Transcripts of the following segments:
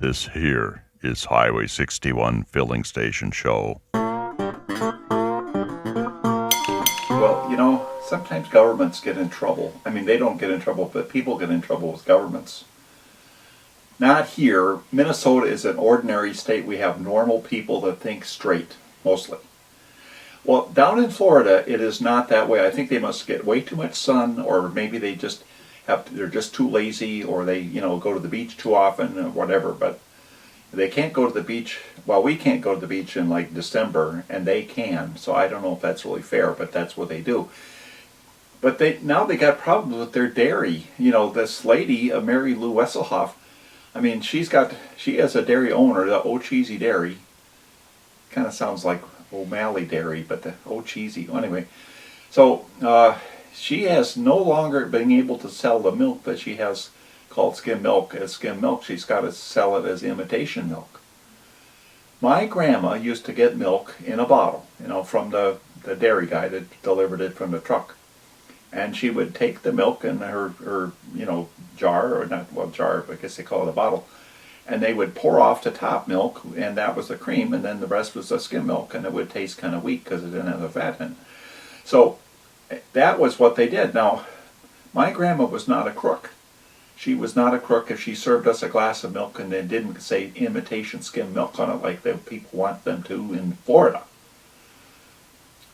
This here is Highway 61 Filling Station Show. Well, sometimes governments get in trouble. I mean, they don't get in trouble, but people get in trouble with governments. Not here. Minnesota is an ordinary state. We have normal people that think straight, mostly. Well, down in Florida, it is not that way. I think they must get way too much sun, or maybe they're just too lazy, or they, go to the beach too often, or whatever. But they can't go to the beach. Well, we can't go to the beach in like December, and they can. So I don't know if that's really fair, but that's what they do. But now they got problems with their dairy. This lady, Mary Lou Wesselhoff. I mean, she has a dairy owner, the O'Cheesy Dairy. Kind of sounds like O'Malley Dairy, but the O'Cheesy. Anyway, so she has no longer been able to sell the milk that she has called skim milk as skim milk. She's got to sell it as imitation milk. My grandma used to get milk in a bottle, from the dairy guy that delivered it from the truck. And she would take the milk in her jar, or not, well, jar, I guess they call it a bottle, and they would pour off the top milk, and that was the cream, and then the rest was the skim milk, and it would taste kind of weak because it didn't have the fat in it. So that was what they did. Now, my grandma was not a crook. She was not a crook if she served us a glass of milk and then didn't say imitation skim milk on it like the people want them to in Florida.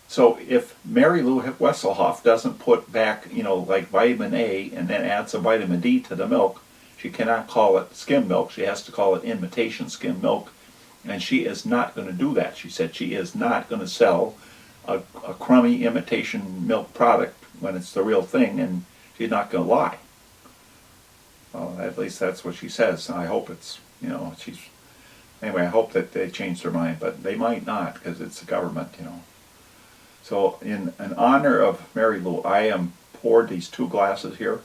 So if Mary Lou Wesselhoff doesn't put back, like vitamin A and then add some vitamin D to the milk, she cannot call it skim milk. She has to call it imitation skim milk. And she is not going to do that. She said she is not going to sell a crummy imitation milk product when it's the real thing, and she's not going to lie. Well, at least that's what she says. I hope it's, anyway, I hope that they change their mind, but they might not because it's the government, So in honor of Mary Lou, I am poured these two glasses here,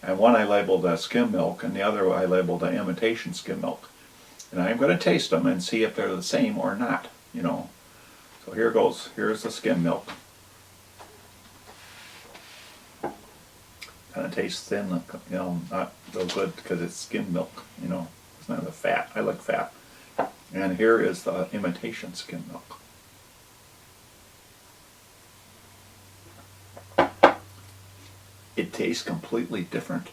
and one I labeled as skim milk, and the other I labeled an imitation skim milk. And I'm going to taste them and see if they're the same or not, So here goes. Here's the skim milk. Kind of tastes thin, not so good because it's skim milk, It's not the fat. I like fat. And here is the imitation skim milk. It tastes completely different.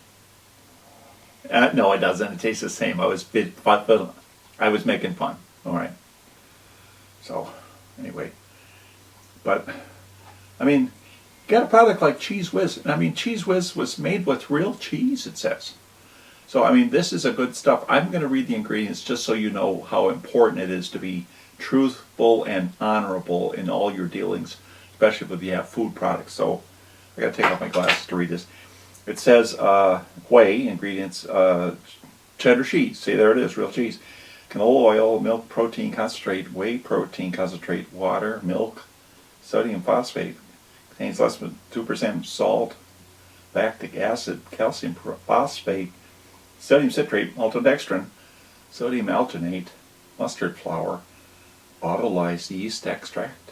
No, it doesn't. It tastes the same. I was making fun. All right. So, anyway, but I mean, got a product like Cheese Whiz. I mean, Cheese Whiz was made with real cheese. It says. So, I mean, this is a good stuff. I'm going to read the ingredients just so you know how important it is to be truthful and honorable in all your dealings, especially if you have food products. So, I got to take off my glasses to read this. It says whey ingredients: cheddar cheese. See, there it is, real cheese. Canola oil, milk protein concentrate, whey protein concentrate, water, milk, sodium phosphate. Contains less than 2% salt, lactic acid, calcium phosphate, sodium citrate, maltodextrin, sodium alginate, mustard flour, autolyzed yeast extract,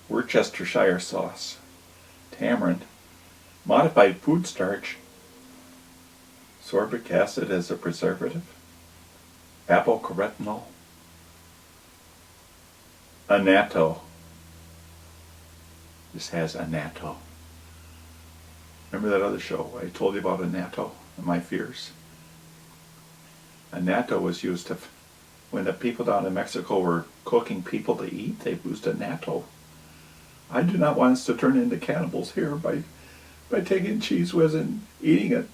Worcestershire sauce, tamarind, modified food starch, sorbic acid as a preservative, apocaretinol, annatto. This has annatto. Remember that other show I told you about annatto and my fears? Annatto was used when the people down in Mexico were cooking people to eat, they used annatto. I do not want us to turn into cannibals here by taking Cheese Whiz and eating it.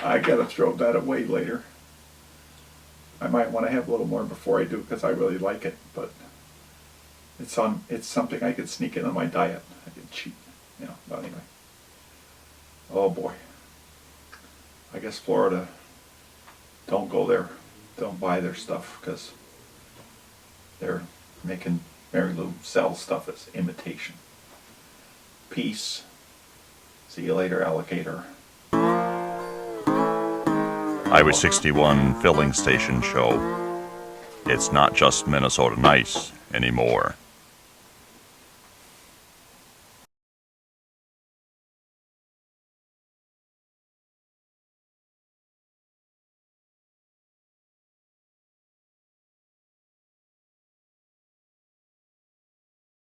I gotta throw that away later. I might want to have a little more before I do because I really like it, but it's something I could sneak into my diet. I could cheat, but anyway. Oh boy. I guess Florida, don't go there. Don't buy their stuff because they're making Mary Lou sell stuff as imitation. Peace. See you later, alligator. Highway 61 Filling Station Show. It's not just Minnesota nice anymore.